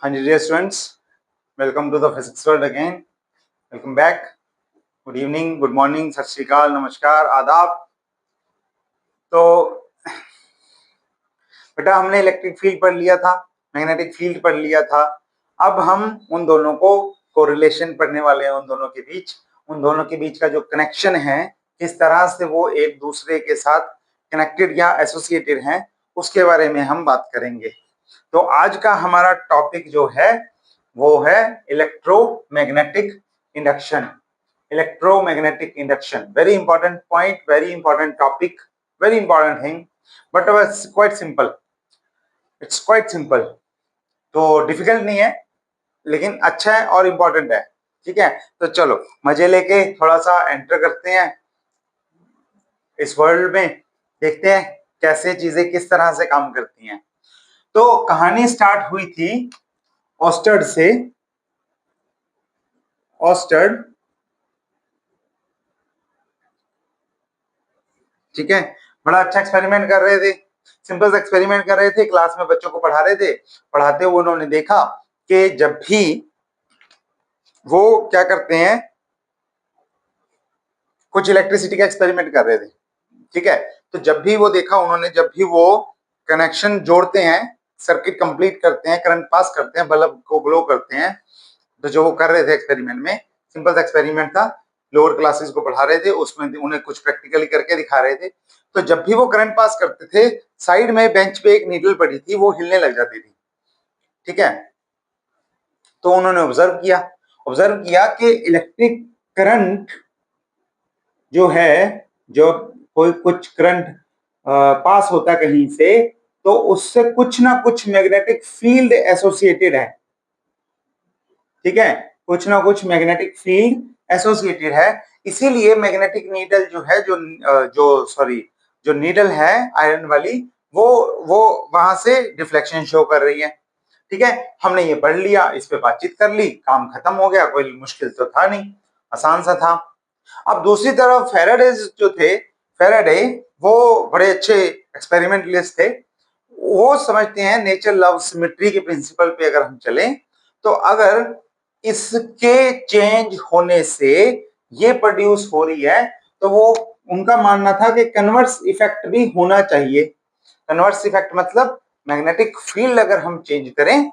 हाँ जी dear students, welcome to the physics world again. Welcome back. Good evening, good morning, Sat Sri अकाल, नमस्कार, आदाब। तो बेटा हमने इलेक्ट्रिक फील्ड पढ़ लिया था, मैग्नेटिक फील्ड पढ़ लिया था। अब हम उन दोनों को कोरिलेशन पढ़ने वाले हैं, उन दोनों के बीच का जो कनेक्शन है, किस तरह से वो एक दूसरे के साथ कनेक्टेड या एसोसिएटेड हैं, उसके बारे में हम बात करेंगे। तो आज का हमारा टॉपिक जो है वो है electromagnetic induction. Electromagnetic induction, very important point, very important topic, very important thing, but quite simple, it's quite simple. तो डिफिकल्ट नहीं है, लेकिन अच्छा है और इम्पोर्टेंट है। ठीक है, तो चलो मजे लेके थोड़ा सा एंटर करते हैं इस वर्ल्ड में, देखते हैं कैसे चीजें किस तरह से काम करती हैं। तो कहानी स्टार्ट हुई थी ऑस्टर्ड से। ऑस्टर्ड, ठीक है, बड़ा अच्छा एक्सपेरिमेंट कर रहे थे, सिंपल एक्सपेरिमेंट कर रहे थे, क्लास में बच्चों को पढ़ा रहे थे। पढ़ाते हुए उन्होंने देखा कि जब भी वो क्या करते हैं, कुछ इलेक्ट्रिसिटी का एक्सपेरिमेंट कर रहे थे। ठीक है, तो जब भी वो देखा उन्होंने, जब भी वो कनेक्शन जोड़ते हैं, सर्किट कंप्लीट करते हैं, करंट पास करते हैं, बल्ब को ग्लो करते हैं, तो जो वो कर रहे थे एक्सपेरिमेंट में, सिंपल सा एक्सपेरिमेंट था, लोअर क्लासेस को पढ़ा रहे थे, उसमें उन्हें कुछ प्रैक्टिकली करके दिखा रहे थे। तो जब भी वो करंट पास करते थे, साइड में बेंच पे एक नीडल पड़ी थी, वो हिलने लग जाती थी। ठीक है, तो उन्होंने ऑब्जर्व किया कि इलेक्ट्रिक करंट जो है, जो कोई कुछ करंट पास होता कहीं से, तो उससे कुछ ना कुछ मैग्नेटिक फील्ड एसोसिएटेड है। ठीक है, कुछ ना कुछ मैग्नेटिक फील्ड एसोसिएटेड है। इसीलिए मैग्नेटिक नीडल जो है, जो नीडल है आयरन वाली, वो वहां से डिफ्लेक्शन शो कर रही है। ठीक है, हमने ये पढ़ लिया, इस पे बातचीत कर ली, काम खत्म हो गया, कोई मुश्किल तो था नहीं, आसान सा था। अब दूसरी तरफ फेराडे जो थे, फेराडे वो बड़े अच्छे एक्सपेरिमेंटलिस्ट थे। वो समझते हैं नेचर लव सिमेट्री के प्रिंसिपल पे अगर हम चलें, तो अगर इसके चेंज होने से ये प्रोड्यूस हो रही है, तो वो उनका मानना था कि कन्वर्स इफेक्ट भी होना चाहिए। कन्वर्स इफेक्ट मतलब मैग्नेटिक फील्ड अगर हम चेंज करें,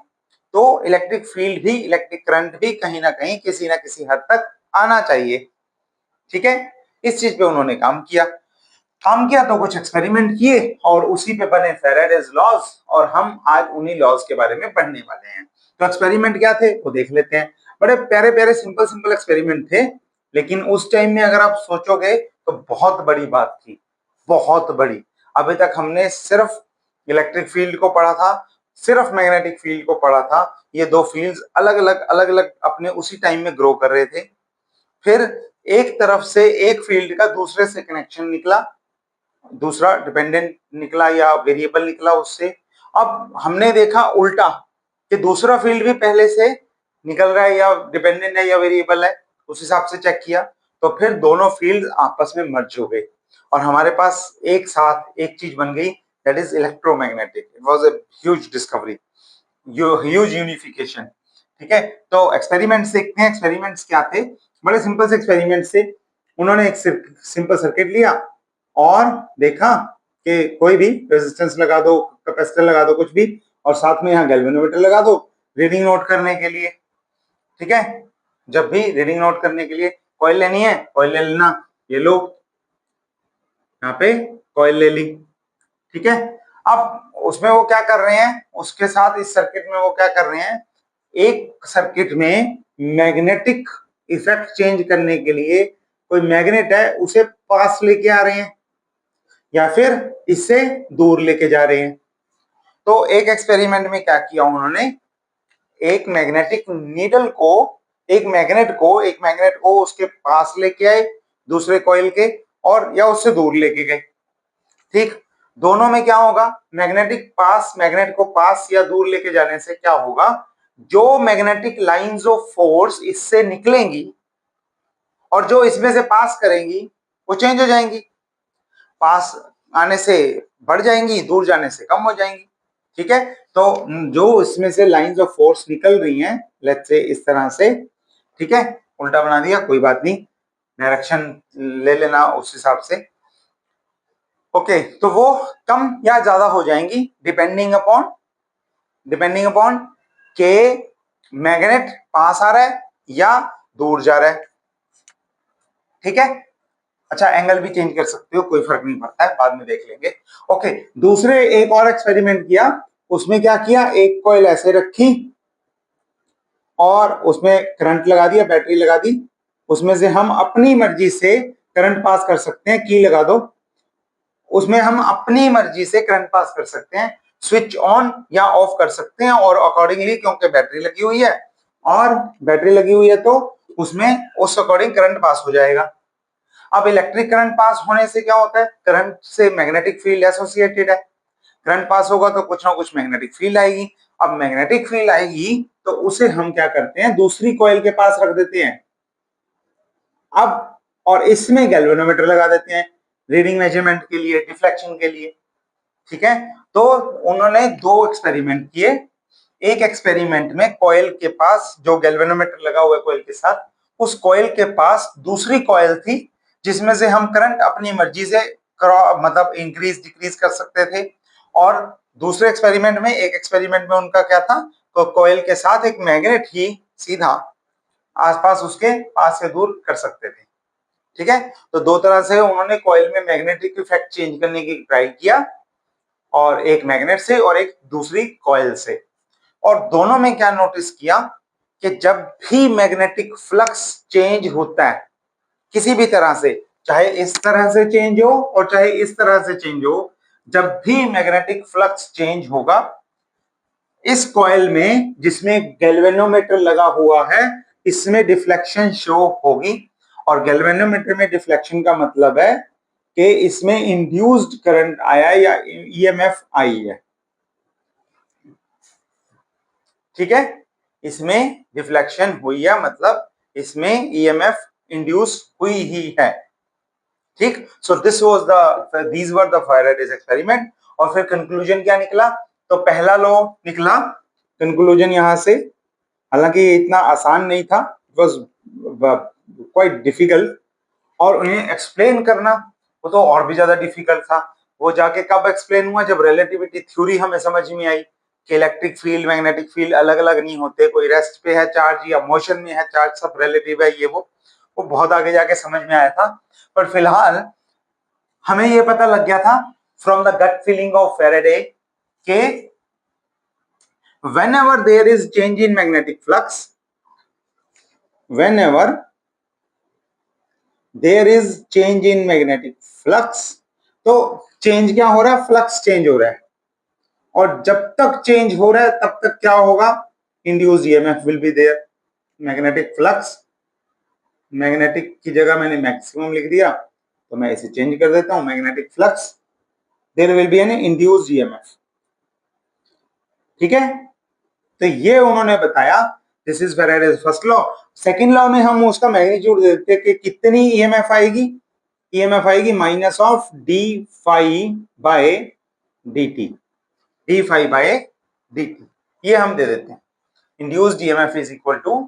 तो इलेक्ट्रिक फील्ड भी, इलेक्ट्रिक करंट भी कहीं ना कहीं, किसी ना किसी हद तक आना चाहिए। ठीक है, इस चीज पे उन्होंने काम किया तो कुछ एक्सपेरिमेंट किए, और उसी पे बने फेराडेज लॉज, और हम आज उन्हीं लॉज के बारे में पढ़ने वाले हैं। तो एक्सपेरिमेंट क्या थे वो देख लेते हैं। बड़े प्यारे प्यारे सिंपल सिंपल एक्सपेरिमेंट थे, लेकिन उस टाइम में अगर आप सोचोगे तो बहुत बड़ी बात थी, बहुत बड़ी। अभी तक हमने सिर्फ इलेक्ट्रिक फील्ड को पढ़ा था, सिर्फ मैग्नेटिक फील्ड को पढ़ा था। ये दो फील्ड्स अलग अलग अपने उसी टाइम में ग्रो कर रहे थे। फिर एक तरफ से एक फील्ड का दूसरे से कनेक्शन निकला, दूसरा डिपेंडेंट निकला या वेरिएबल निकला उससे। अब हमने देखा उल्टा, कि दूसरा फील्ड भी पहले से निकल रहा है, या डिपेंडेंट है या वेरिएबल है, उस हिसाब से चेक किया, तो फिर दोनों फील्ड आपस में मर्ज हो गए, और हमारे पास एक साथ एक चीज बन गई, that is electromagnetic. It was a huge discovery, huge unification. ठीक है, तो एक्सपेरिमेंट्स देखते हैं, एक्सपेरिमेंट्स क्या थे। बड़े सिंपल से एक्सपेरिमेंट से उन्होंने एक सिंपल सर्किट लिया और देखा कि कोई भी रेजिस्टेंस लगा दो, कैपेसिटर लगा दो, कुछ भी, और साथ में यहाँ गैल्वेनोमीटर लगा दो रीडिंग नोट करने के लिए। ठीक है, जब भी रीडिंग नोट करने के लिए कॉइल लेनी है, कॉइल ले लेना, ये लो, यहाँ पे कॉइल ले ली। ठीक है, अब उसमें वो क्या कर रहे हैं, उसके साथ इस सर्किट में वो क्या कर रहे हैं, एक सर्किट में मैग्नेटिक इफेक्ट चेंज करने के लिए कोई मैग्नेट है उसे पास लेके आ रहे हैं, या फिर इससे दूर लेके जा रहे हैं। तो एक एक्सपेरिमेंट में क्या किया उन्होंने, एक मैग्नेटिक नीडल को, एक मैग्नेट को उसके पास लेके आए दूसरे कॉइल के, और या उससे दूर लेके गए। ठीक, दोनों में क्या होगा, मैग्नेट को पास या दूर लेके जाने से क्या होगा, जो मैग्नेटिक लाइंस ऑफ फोर्स इससे निकलेंगी और जो इसमें से पास करेंगी, वो चेंज हो जाएंगी, पास आने से बढ़ जाएंगी, दूर जाने से कम हो जाएंगी। ठीक है। तो जो इसमें से लाइंस ऑफ फोर्स निकल रही हैं, लेट्स से इस तरह से, ठीक है, उल्टा बना दिया, कोई बात नहीं, डायरेक्शन ले लेना उस हिसाब से। ओके, तो वो कम या ज्यादा हो जाएंगी डिपेंडिंग अपॉन के मैग्नेट पास आ रहा है या दूर जा रहा है, ठीक है। अच्छा, एंगल भी चेंज कर सकते हो, कोई फर्क नहीं पड़ता है, बाद में देख लेंगे। ओके, दूसरे एक और एक्सपेरिमेंट किया, उसमें क्या किया, एक कॉइल ऐसे रखी और उसमें करंट लगा दिया, बैटरी लगा दी, उसमें से हम अपनी मर्जी से करंट पास कर सकते हैं, की लगा दो, उसमें हम अपनी मर्जी से करंट पास कर सकते हैं, स्विच ऑन या ऑफ कर सकते हैं, और अकॉर्डिंगली क्योंकि बैटरी लगी हुई है और बैटरी लगी हुई है तो उसमें उस अकॉर्डिंग करंट पास हो जाएगा। अब इलेक्ट्रिक करंट पास होने से क्या होता है, करंट से मैग्नेटिक फील्ड एसोसिएटेड है, करंट पास होगा तो कुछ ना कुछ मैग्नेटिक फील्ड आएगी। अब मैग्नेटिक फील्ड आएगी तो उसे हम क्या करते हैं, दूसरी कॉइल के पास रख देते हैं अब, और इसमें गैल्वेनोमीटर लगा देते हैं रीडिंग मेजरमेंट के लिए, डिफ्लेक्शन के लिए, ठीक है। तो उन्होंने दो एक्सपेरिमेंट किए, एक एक्सपेरिमेंट में कॉइल के पास जो गैल्वेनोमीटर लगा हुआ है कॉइल के साथ, उस कॉइल के पास दूसरी कॉइल थी जिसमें से हम करंट अपनी मर्जी से मतलब इंक्रीज डिक्रीज कर सकते थे। और दूसरे एक्सपेरिमेंट में, एक एक्सपेरिमेंट में उनका क्या था, तो कॉइल के साथ एक मैग्नेट ही सीधा आसपास उसके पास से दूर कर सकते थे, ठीक है। तो दो तरह से उन्होंने कॉइल में मैग्नेटिक इफेक्ट चेंज करने की ट्राई किया, और एक मैग्नेट से और एक दूसरी कॉइल से। और दोनों में क्या नोटिस किया कि जब भी मैग्नेटिक फ्लक्स चेंज होता है किसी भी तरह से, चाहे इस तरह से चेंज हो और चाहे इस तरह से चेंज हो, जब भी मैग्नेटिक फ्लक्स चेंज होगा, इस कॉइल में जिसमें गैल्वेनोमीटर लगा हुआ है इसमें डिफ्लेक्शन शो होगी। और गैल्वेनोमीटर में डिफ्लेक्शन का मतलब है कि इसमें इंड्यूस्ड करंट आया या ईएमएफ आई है, ठीक है। इसमें डिफ्लेक्शन हुई है मतलब इसमें ईएमएफ इंड्यूस हुई ही है, ठीक। So this was these were the Faraday's experiment. और फिर कंक्लूजन क्या निकला, तो पहला लॉ निकला कंक्लूजन यहां से, हालांकि ये इतना आसान नहीं था, इट वाज क्वाइट डिफिकल्ट, और उन्हें एक्सप्लेन करना वो तो और भी ज्यादा डिफिकल्ट था। वो जाके कब एक्सप्लेन हुआ, जब रिलेटिविटी थ्योरी हमें समझ में आई कि इलेक्ट्रिक फील्ड मैग्नेटिक फील्ड अलग अलग नहीं होते, कोई रेस्ट पे है चार्ज या मोशन में है चार्ज, सब रिलेटिव है, ये वो बहुत आगे जाके समझ में आया था। पर फिलहाल हमें ये पता लग गया था from the gut feeling of Faraday के whenever there is change in magnetic flux, whenever there is change in magnetic flux, तो चेंज क्या हो रहा है, फ्लक्स चेंज हो रहा है, और जब तक चेंज हो रहा है तब तक क्या होगा, induce EMF will be there. Magnetic flux, magnetic की जगह मैंने मैक्सिमम लिख दिया तो मैं इसे चेंज कर देता हूं, magnetic flux, there will be an induced EMF, ठीक है। तो ये उन्होंने बताया, this is Faraday's first law. Second law में हम उसका मैग्नीट्यूड देते हैं कि कितनी ईएमएफ आएगी, ईएमएफ आएगी minus of D phi by dt, D phi by dt, ये हम दे देते हैं। Induced EMF is equal to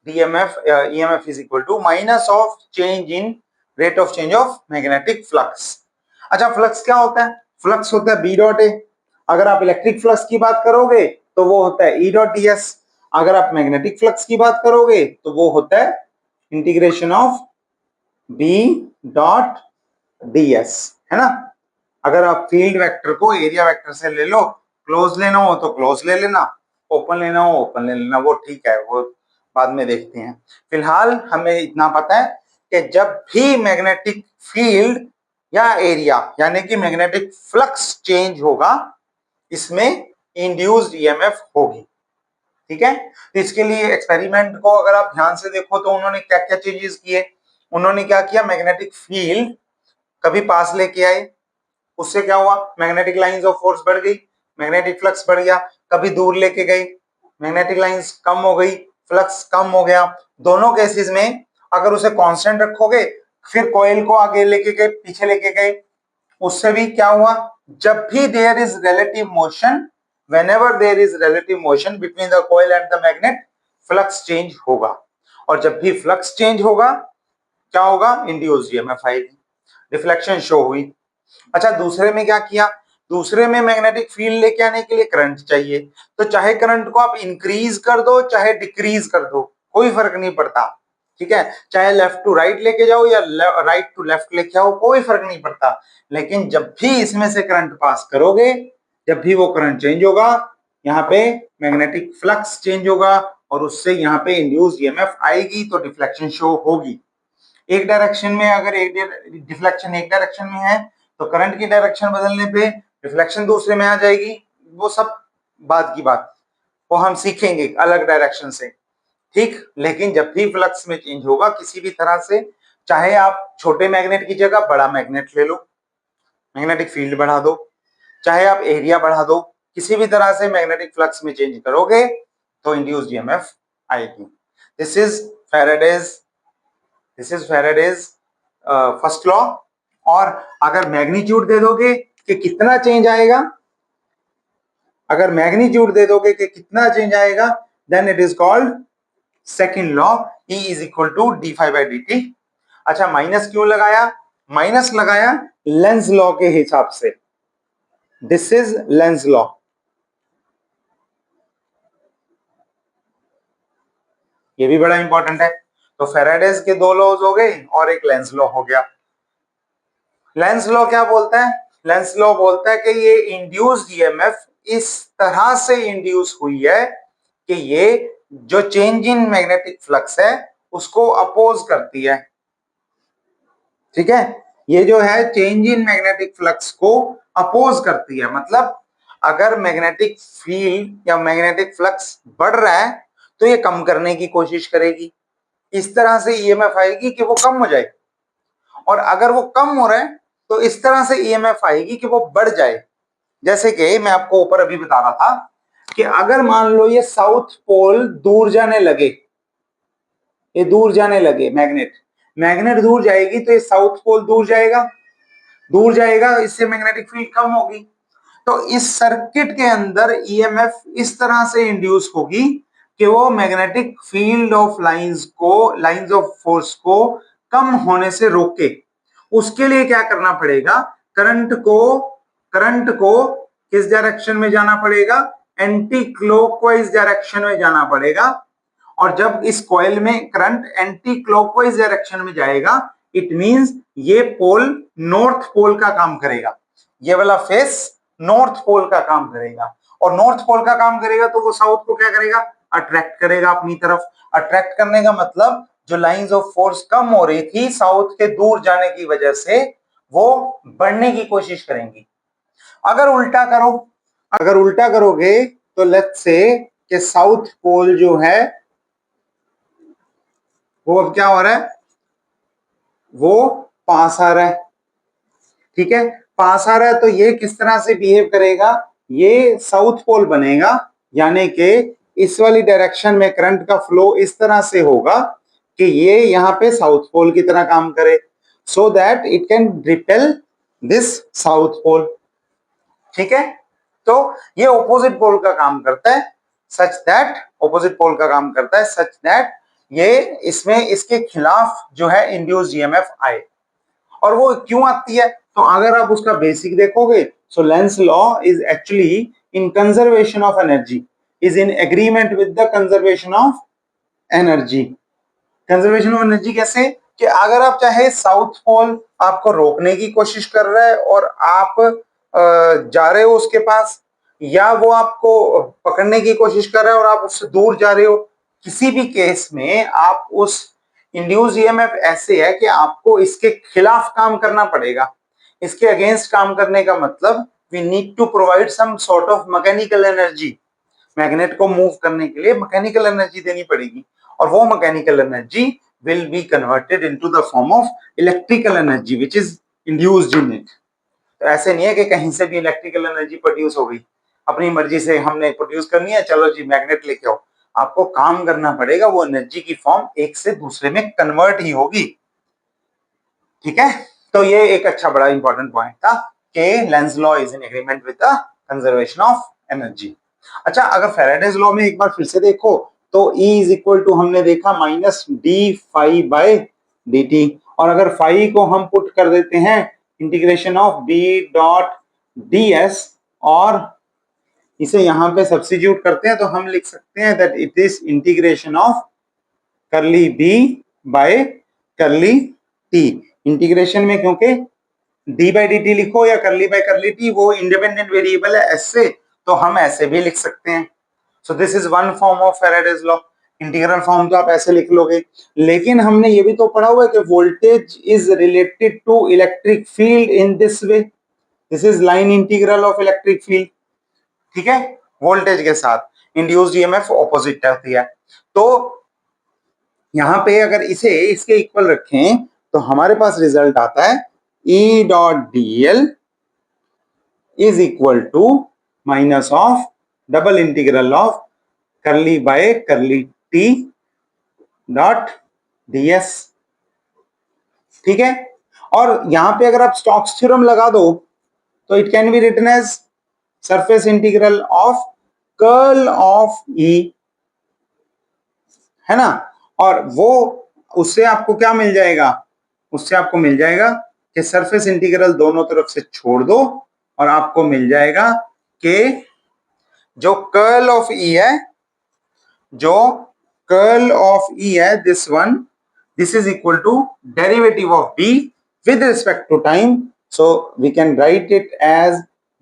DMF, EMF is equal to minus of change in rate of change of magnetic flux. अच्छा, flux क्या होता है, flux होता है बी डॉट ए, अगर आप इलेक्ट्रिक फ्लक्स की बात करोगे तो वो होता है ई डॉट ds, अगर आप मैग्नेटिक फ्लक्स की बात करोगे तो वो होता है integration of B dot ds, है ना। अगर आप फील्ड वेक्टर को एरिया वेक्टर से ले लो, क्लोज लेना हो तो क्लोज ले लेना, ओपन लेना हो ओपन ले लेना, वो ठीक है, वो बाद में देखते हैं। फिलहाल हमें इतना पता है कि जब भी मैग्नेटिक फील्ड या एरिया यानी कि मैग्नेटिक फ्लक्स चेंज होगा इसमें इंड्यूस्ड ईएमएफ होगी, ठीक है। तो इसके लिए एक्सपेरिमेंट को अगर आप ध्यान से देखो तो उन्होंने क्या क्या चेंजेस किए, उन्होंने क्या किया, मैग्नेटिक फील्ड कभी पास लेके आए, उससे क्या हुआ, मैग्नेटिक लाइंस ऑफ फोर्स बढ़ गई, मैग्नेटिक फ्लक्स बढ़ गया, कभी दूर लेके गए, मैग्नेटिक लाइंस कम हो गई, फ्लक्स कम हो गया। दोनों केसेस में अगर उसे कांस्टेंट रखोगे, फिर कॉइल को आगे लेके गए पीछे लेके गए, उससे भी क्या हुआ, जब भी there is relative motion whenever there is relative motion between the coil and the magnet, flux change होगा, और जब भी फ्लक्स चेंज होगा क्या होगा, इंड्यूस्ड ईएमएफ आएगी, रिफ्लेक्शन शो हुई। अच्छा, दूसरे में क्या किया, दूसरे में मैग्नेटिक फील्ड लेके आने के लिए करंट चाहिए, तो चाहे करंट को आप इंक्रीज कर दो चाहे डिक्रीज कर दो, कोई फर्क नहीं पड़ता, ठीक है, चाहे लेफ्ट टू राइट लेके जाओ या राइट टू लेफ्ट लेके आओ, कोई फर्क नहीं पड़ता। लेकिन जब भी इसमें से करंट पास करोगे, जब भी वो करंट चेंज होगा, यहाँ पे मैग्नेटिक फ्लक्स चेंज होगा और उससे यहाँ पे इंड्यूस्ड ईएमएफ आएगी, तो डिफ्लेक्शन शो होगी। एक डायरेक्शन में अगर एक डिफ्लेक्शन एक डायरेक्शन में है तो करंट की डायरेक्शन बदलने पे रिफ्लेक्शन दूसरे में आ जाएगी, वो सब बात की बात, वो हम सीखेंगे अलग डायरेक्शन से, ठीक। लेकिन जब भी फ्लक्स में चेंज होगा किसी भी तरह से, चाहे आप छोटे मैग्नेट की जगह बड़ा मैग्नेट ले लो, मैग्नेटिक फील्ड बढ़ा दो, चाहे आप एरिया बढ़ा दो, किसी भी तरह से मैग्नेटिक फ्लक्स में चेंज करोगे तो इंड्यूस्ड ईएमएफ आएगी। This is Faraday's first law. और अगर मैग्नीट्यूड दे दोगे कि कितना चेंज आएगा, अगर मैग्नीट्यूड दे दोगे कि कितना चेंज आएगा, then it is called second law, E is equal to D phi by D T. अच्छा, माइनस क्यों लगाया, माइनस लगाया लेंज लॉ के हिसाब से, दिस इज लेंज लॉ। ये भी बड़ा इंपॉर्टेंट है। तो फैराडेज के दो लॉज हो गए और एक लेंज लॉ हो गया। लेंज लॉ क्या बोलता है, लेंज लॉ बोलता है कि ये इंड्यूस्ड ईएमएफ इस तरह से इंड्यूस हुई है कि ये जो चेंज इन मैग्नेटिक फ्लक्स है उसको अपोज करती है, ठीक है, ये जो है चेंज इन मैग्नेटिक फ्लक्स को अपोज करती है। मतलब अगर मैग्नेटिक फील्ड या मैग्नेटिक फ्लक्स बढ़ रहा है तो ये कम करने की कोशिश करेगी, इस तरह से ईएमएफ आएगी कि वो कम हो जाए, और अगर वो कम हो रहा है तो इस तरह से ईएमएफ आएगी कि वो बढ़ जाए। जैसे कि मैं आपको ऊपर अभी बता रहा था कि अगर मान लो ये साउथ पोल दूर जाने लगे, ये दूर जाने लगे, मैग्नेट मैग्नेट दूर जाएगी तो ये साउथ पोल दूर जाएगा, दूर जाएगा, इससे मैग्नेटिक फील्ड कम होगी। तो इस सर्किट के अंदर ईएमएफ इस तरह से इंड्यूस होगी कि वो मैग्नेटिक फील्ड ऑफ लाइंस को, लाइंस ऑफ फोर्स को कम होने से रोके। उसके लिए क्या करना पड़ेगा, करंट को किस डायरेक्शन में जाना पड़ेगा, एंटी क्लॉकवाइज डायरेक्शन में जाना पड़ेगा। और जब इस कॉइल में करंट एंटी क्लॉकवाइज डायरेक्शन में जाएगा, इट मींस ये पोल नॉर्थ पोल का काम करेगा, ये वाला फेस नॉर्थ पोल का काम करेगा, और नॉर्थ पोल का काम करेगा तो वो साउथ को क्या करेगा, अट्रैक्ट करेगा अपनी तरफ। अट्रैक्ट करने का मतलब जो लाइंस ऑफ फोर्स कम हो रही थी साउथ के दूर जाने की वजह से, वो बढ़ने की कोशिश करेंगी। अगर उल्टा करो, अगर उल्टा करोगे तो लेट्स से कि साउथ पोल जो है वो अब क्या हो रहा है, वो पास आ रहा है, ठीक है, पास आ रहा है, तो ये किस तरह से बिहेव करेगा, ये साउथ पोल बनेगा, यानी कि इस वाली डायरेक्शन में करंट का फ्लो इस तरह से होगा कि ये यहाँ पे साउथ पोल की तरह काम करे, so that it can repel this south pole, ठीक है। तो ये ऑपोजिट पोल का काम करता है, सच दैट, ऑपोजिट पोल का काम करता है सच दैट ये इसमें इसके खिलाफ जो है इंड्यूस्ड ईएमएफ आए। और वो क्यों आती है, तो अगर आप उसका बेसिक देखोगे, so Lenz law is actually in conservation of energy, is in agreement with the conservation of energy. Conservation of energy कैसे, कि अगर आप चाहे साउथ पोल आपको रोकने की कोशिश कर रहा है और आप जा रहे हो उसके पास, या वो आपको पकड़ने की कोशिश कर रहा है और आप उससे दूर जा रहे हो, किसी भी केस में आप उस इंड्यूस ईएमएफ ऐसे है कि आपको इसके खिलाफ काम करना पड़ेगा। इसके अगेंस्ट काम करने का मतलब we need to provide some sort of mechanical energy, magnet को मूव करने के लिए मैकेनिकल एनर्जी देनी पड़ेगी, और वो mechanical energy will be converted into the form of electrical energy which is induced in it. तो ऐसे नहीं है कि कहीं से भी इलेक्ट्रिकल एनर्जी प्रोड्यूस हो गई, अपनी मर्जी से हमने प्रोड्यूस करनी है, चलो जी मैग्नेट लेके आओ, आपको काम करना पड़ेगा, वो एनर्जी की फॉर्म एक से दूसरे में कन्वर्ट ही होगी, ठीक है। तो ये एक अच्छा बड़ा इंपॉर्टेंट पॉइंट था कि Lenz law is in agreement with the conservation of energy. अच्छा, अगर फैराडेज लॉ में एक बार फिर से देखो तो E इज इक्वल टू हमने देखा minus D phi by D T, और अगर फाई को हम पुट कर देते हैं integration of B dot D S और इसे यहां पे सब्स्टिट्यूट करते हैं तो हम लिख सकते हैं that it is integration of curly B by curly T. Integration में क्योंकि डी बाई डी टी लिखो या करली बाय करली टी वो इंडिपेंडेंट वेरिएबल है ऐसे, तो हम ऐसे भी लिख सकते हैं। So this is one form of Faraday's law. Integral form तो आप ऐसे लिख लोगे, लेकिन हमने ये भी तो पढ़ा हुआ है कि voltage is related to electric field in this way. This is line integral of electric field, ठीक है। वोल्टेज के साथ इंड्यूस्ड ईएमएफ ऑपोजिट रहती है। तो यहां पे अगर इसे इसके इक्वल रखें तो हमारे पास रिजल्ट आता है E dot D L is equal to minus of double integral of curly by curly T dot D S, ठीक है। और यहां पे अगर आप स्टोक्स थ्योरम लगा दो तो it can be written as surface integral of curl of E, है ना। और वो उससे आपको क्या मिल जाएगा, उससे आपको मिल जाएगा कि सरफेस इंटीग्रल दोनों तरफ से छोड़ दो और आपको मिल जाएगा कि जो कर्ल ऑफ E है, जो कर्ल ऑफ E है this one, this is equal to derivative of B with respect to time, so we can write it as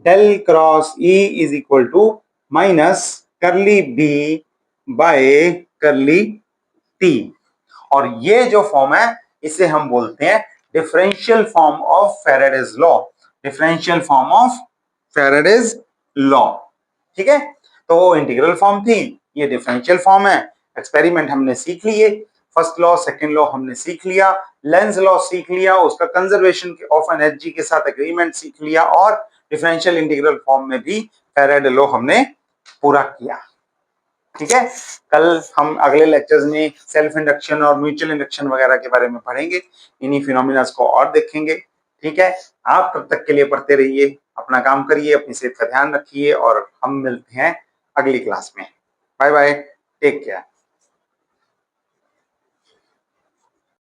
del cross E is equal to minus curly B by curly T। और ये जो form है इसे हम बोलते हैं differential form of Faraday's law, differential form of Faraday's law, ठीक है। तो वो इंटीग्रल फॉर्म थी, ये डिफरेंशियल फॉर्म है। एक्सपेरिमेंट हमने सीख लिए, फर्स्ट लॉ सेकंड लॉ हमने सीख लिया, लेंज लॉ सीख लिया, उसका कंजर्वेशन ऑफ एनर्जी के साथ एग्रीमेंट सीख लिया, और डिफरेंशियल इंटीग्रल फॉर्म में भी फैराडे लॉ हमने पूरा किया, ठीक है। कल हम अगले लेक्चर्स में सेल्फ इंडक्शन और म्यूचुअल इंडक्शन वगैरह के बारे में पढ़ेंगे, इन्हीं फिनोमिना को और देखेंगे, ठीक है। आप तब तक के लिए पढ़ते रहिए, अपना काम करिए, अपनी सेहत का ध्यान रखिए, और हम मिलते हैं अगली क्लास में। Bye bye, take care.